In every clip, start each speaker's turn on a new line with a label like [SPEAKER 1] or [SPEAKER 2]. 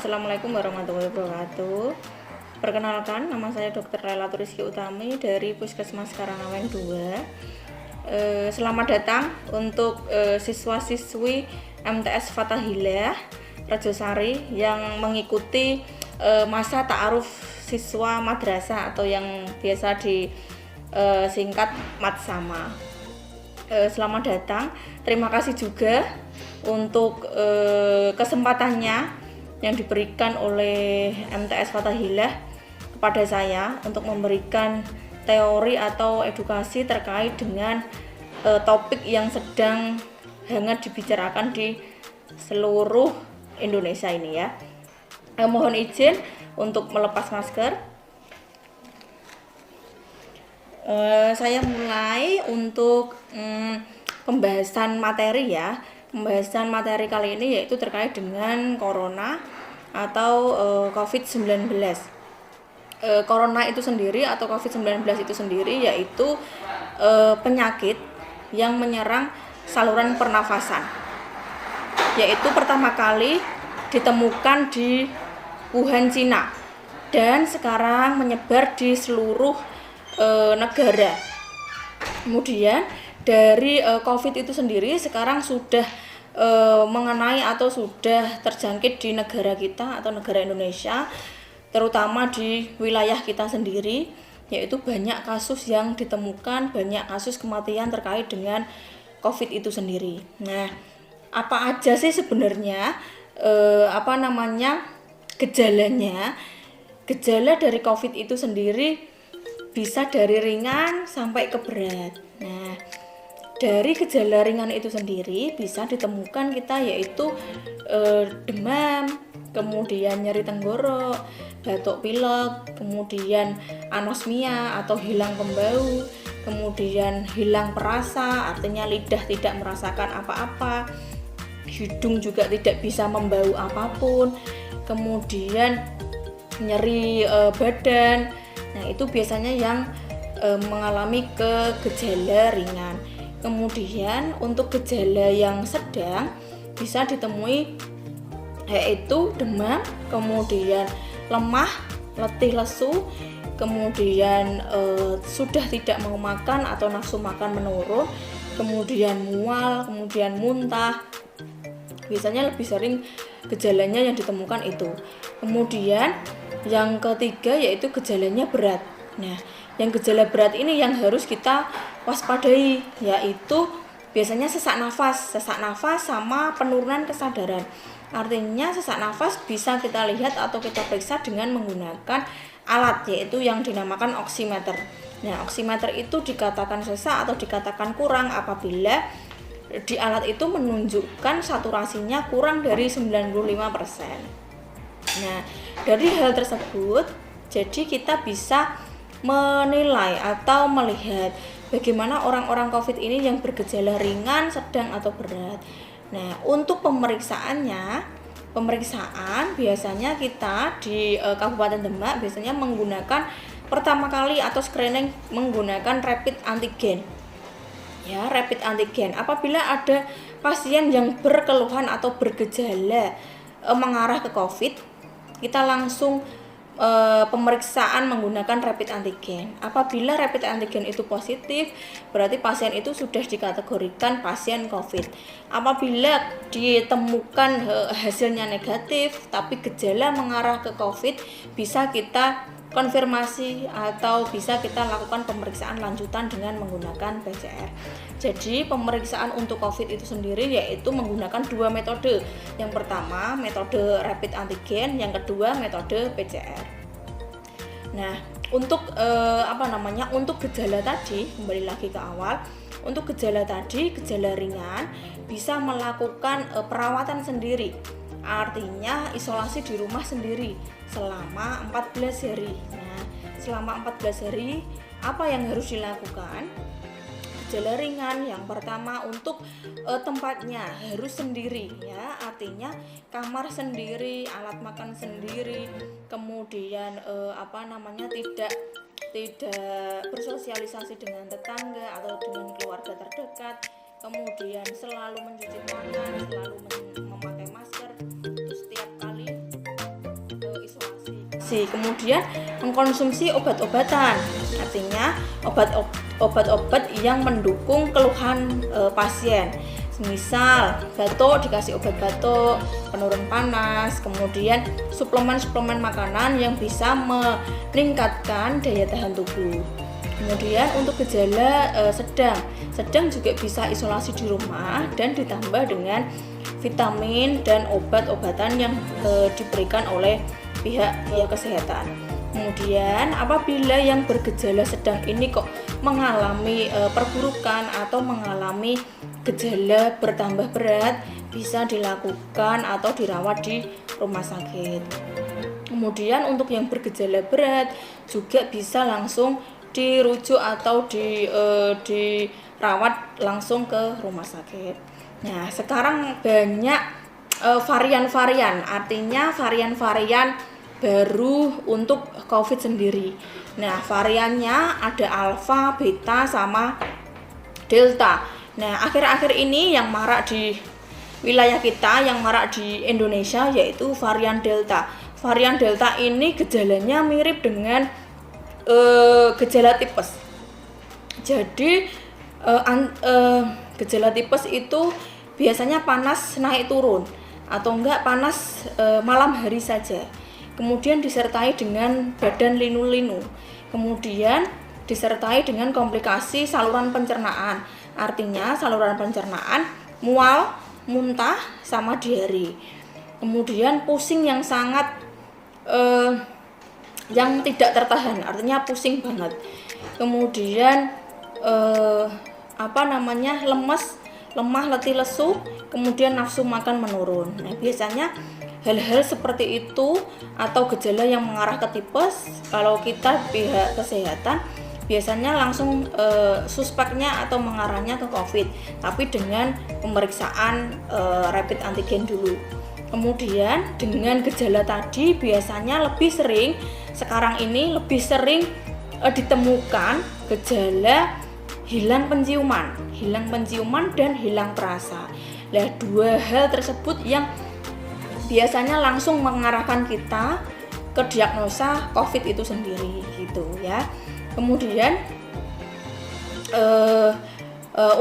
[SPEAKER 1] Assalamualaikum warahmatullahi wabarakatuh. Perkenalkan, nama saya Dr. Laila Rizky Utami dari Puskesmas Karangaweng 2. Selamat datang untuk siswa-siswi MTS Fathahilah Rejosari yang mengikuti masa ta'aruf siswa madrasah atau yang biasa disingkat Matsama. Selamat datang. Terima kasih juga untuk kesempatannya yang diberikan oleh MTS Fathahilah kepada saya untuk memberikan teori atau edukasi terkait dengan topik yang sedang hangat dibicarakan di seluruh Indonesia ini ya. Mohon izin untuk melepas masker. Saya mulai untuk pembahasan materi ya. Pembahasan materi kali ini yaitu terkait dengan corona atau COVID-19. Corona itu sendiri atau COVID-19 itu sendiri yaitu penyakit yang menyerang saluran pernafasan. Yaitu pertama kali ditemukan di Wuhan, Cina, dan sekarang menyebar di seluruh negara. Kemudian dari COVID itu sendiri sekarang sudah mengenai atau sudah terjangkit di negara kita atau negara Indonesia, terutama di wilayah kita sendiri, yaitu banyak kasus yang ditemukan, banyak kasus kematian terkait dengan COVID itu sendiri. Nah, apa aja sih sebenarnya gejalanya? Gejala dari COVID itu sendiri bisa dari ringan sampai ke berat. Nah, dari gejala ringan itu sendiri bisa ditemukan kita yaitu demam, kemudian nyeri tenggorok, batuk pilek, kemudian anosmia atau hilang pembau, kemudian hilang perasa, artinya lidah tidak merasakan apa-apa, hidung juga tidak bisa membau apapun, kemudian nyeri badan. Nah, itu biasanya yang mengalami gejala ringan. Kemudian untuk gejala yang sedang bisa ditemui yaitu demam, kemudian lemah, letih lesu, kemudian sudah tidak mau makan atau nafsu makan menurun, kemudian mual, kemudian muntah. Biasanya lebih sering gejalanya yang ditemukan itu. Kemudian yang ketiga yaitu gejalanya berat. Nah, yang gejala berat ini yang harus kita waspadai, yaitu biasanya sesak nafas sama penurunan kesadaran. Artinya sesak nafas bisa kita lihat atau kita periksa dengan menggunakan alat, yaitu yang dinamakan oximeter. Nah, oximeter itu dikatakan sesak atau dikatakan kurang apabila di alat itu menunjukkan saturasinya kurang dari 95%. Nah, dari hal tersebut, jadi kita bisa menilai atau melihat bagaimana orang-orang COVID ini yang bergejala ringan, sedang atau berat. Nah, untuk pemeriksaan biasanya kita di Kabupaten Demak biasanya menggunakan pertama kali atau screening menggunakan rapid antigen. Ya, rapid antigen. Apabila ada pasien yang berkeluhan atau bergejala mengarah ke COVID, kita langsung pemeriksaan menggunakan rapid antigen. Apabila rapid antigen itu positif, berarti pasien itu sudah dikategorikan pasien COVID. Apabila ditemukan hasilnya negatif tapi gejala mengarah ke COVID, bisa kita konfirmasi atau bisa kita lakukan pemeriksaan lanjutan dengan menggunakan PCR. Jadi pemeriksaan untuk COVID itu sendiri yaitu menggunakan dua metode. Yang pertama metode rapid antigen, yang kedua metode PCR. Nah, untuk untuk gejala tadi, kembali lagi ke awal, untuk gejala tadi, gejala ringan bisa melakukan perawatan sendiri. Artinya isolasi di rumah sendiri selama 14 hari. Nah, selama 14 hari apa yang harus dilakukan? Gejala ringan yang pertama untuk tempatnya harus sendiri ya, artinya kamar sendiri, alat makan sendiri, kemudian tidak bersosialisasi dengan tetangga atau dengan keluarga terdekat, kemudian selalu mencuci tangan, selalu memakai masker itu setiap kali dikonsumsi. Kemudian mengkonsumsi obat-obatan, artinya obat-obat yang mendukung keluhan pasien. Misal batuk dikasih obat batuk, penurun panas, kemudian suplemen-suplemen makanan yang bisa meningkatkan daya tahan tubuh. Kemudian untuk gejala sedang juga bisa isolasi di rumah dan ditambah dengan vitamin dan obat-obatan yang diberikan oleh pihak kesehatan. Kemudian apabila yang bergejala sedang ini kok mengalami perburukan atau mengalami gejala bertambah berat, bisa dilakukan atau dirawat di rumah sakit. Kemudian untuk yang bergejala berat juga bisa langsung dirujuk atau dirawat langsung ke rumah sakit. Nah, sekarang banyak varian-varian, artinya varian-varian baru untuk COVID sendiri. Nah, variannya ada alfa, beta, sama delta. Nah, akhir-akhir ini yang marak di wilayah kita, yang marak di Indonesia yaitu varian delta. Varian delta ini gejalanya mirip dengan gejala tipes. Jadi gejala tipes itu biasanya panas naik turun atau enggak panas malam hari saja. Kemudian disertai dengan badan linu-linu. Kemudian disertai dengan komplikasi saluran pencernaan. Artinya saluran pencernaan mual, muntah, sama diare. Kemudian pusing yang sangat yang tidak tertahan, artinya pusing banget. Kemudian lemah, letih lesu, kemudian nafsu makan menurun. Nah, biasanya hal-hal seperti itu atau gejala yang mengarah ke tipes, kalau kita pihak kesehatan biasanya langsung suspeknya atau mengarahnya ke COVID, tapi dengan pemeriksaan rapid antigen dulu. Kemudian dengan gejala tadi biasanya sekarang ini lebih sering ditemukan gejala hilang penciuman dan hilang perasa. Nah, dua hal tersebut yang biasanya langsung mengarahkan kita ke diagnosa COVID itu sendiri gitu ya. Kemudian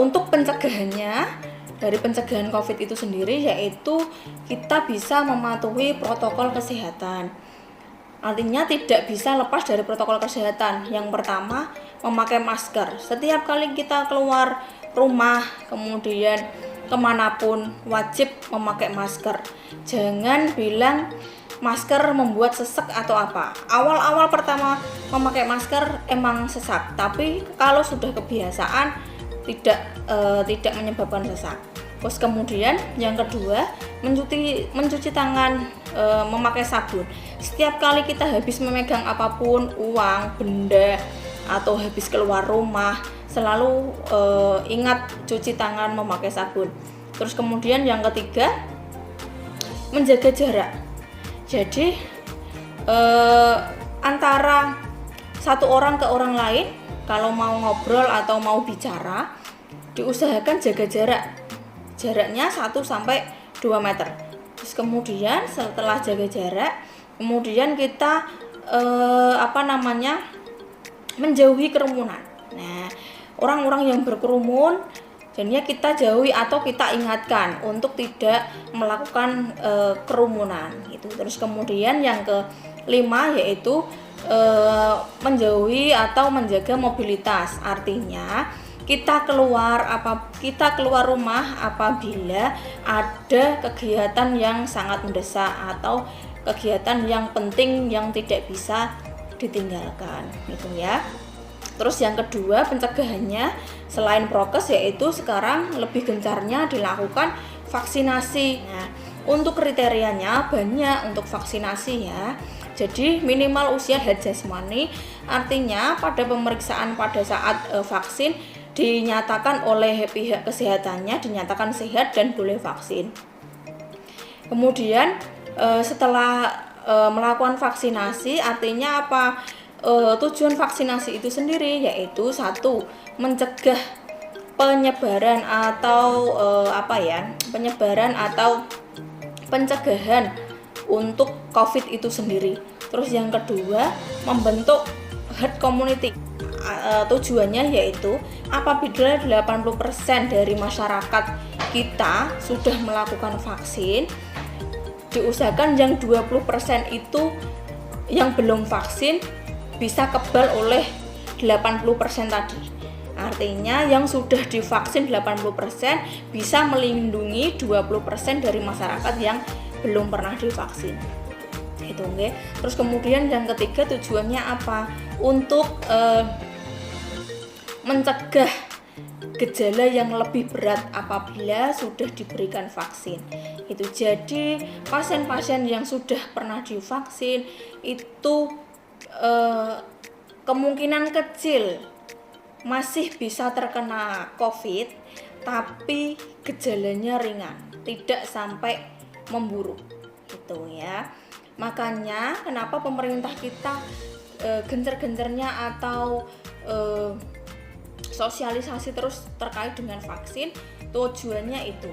[SPEAKER 1] untuk pencegahannya, dari pencegahan COVID itu sendiri yaitu kita bisa mematuhi protokol kesehatan. Artinya tidak bisa lepas dari protokol kesehatan. Yang pertama, memakai masker. Setiap kali kita keluar rumah, kemudian kemanapun, wajib memakai masker. Jangan bilang masker membuat sesek atau apa. Awal-awal pertama memakai masker emang sesak, tapi kalau sudah kebiasaan tidak menyebabkan sesak. Terus kemudian yang kedua, mencuci tangan memakai sabun. Setiap kali kita habis memegang apapun, uang, benda, atau habis keluar rumah, selalu ingat cuci tangan memakai sabun. Terus kemudian yang ketiga, menjaga jarak. Jadi antara satu orang ke orang lain, kalau mau ngobrol atau mau bicara, diusahakan jaga jarak. Jaraknya 1-2 meter. Terus kemudian setelah jaga jarak, kemudian kita menjauhi kerumunan. Nah, orang-orang yang berkerumun jadinya kita jauhi atau kita ingatkan untuk tidak melakukan kerumunan gitu. Terus kemudian yang kelima yaitu menjauhi atau menjaga mobilitas. Artinya kita keluar rumah apabila ada kegiatan yang sangat mendesak atau kegiatan yang penting yang tidak bisa ditinggalkan gitu ya. Terus yang kedua, pencegahannya selain prokes yaitu sekarang lebih gencarnya dilakukan vaksinasi. Nah, untuk kriterianya banyak untuk vaksinasi ya. Jadi minimal usia haid jasmani, artinya pada pemeriksaan pada saat vaksin dinyatakan oleh pihak kesehatannya dinyatakan sehat dan boleh vaksin. Kemudian setelah melakukan vaksinasi, artinya apa? Tujuan vaksinasi itu sendiri yaitu satu, mencegah penyebaran atau penyebaran atau pencegahan untuk COVID itu sendiri. Terus yang kedua, membentuk herd community. Tujuannya yaitu apabila 80% dari masyarakat kita sudah melakukan vaksin, diusahakan yang 20% itu yang belum vaksin bisa kebal oleh 80% tadi. Artinya yang sudah divaksin 80% bisa melindungi 20% dari masyarakat yang belum pernah divaksin. Itu nggih. Terus kemudian yang ketiga, tujuannya apa? Untuk mencegah gejala yang lebih berat apabila sudah diberikan vaksin. Itu jadi pasien-pasien yang sudah pernah divaksin itu kemungkinan kecil masih bisa terkena COVID, tapi gejalanya ringan, tidak sampai memburuk, gitu ya. Makanya kenapa pemerintah kita gencar-gencarnya atau sosialisasi terus terkait dengan vaksin, tujuannya itu.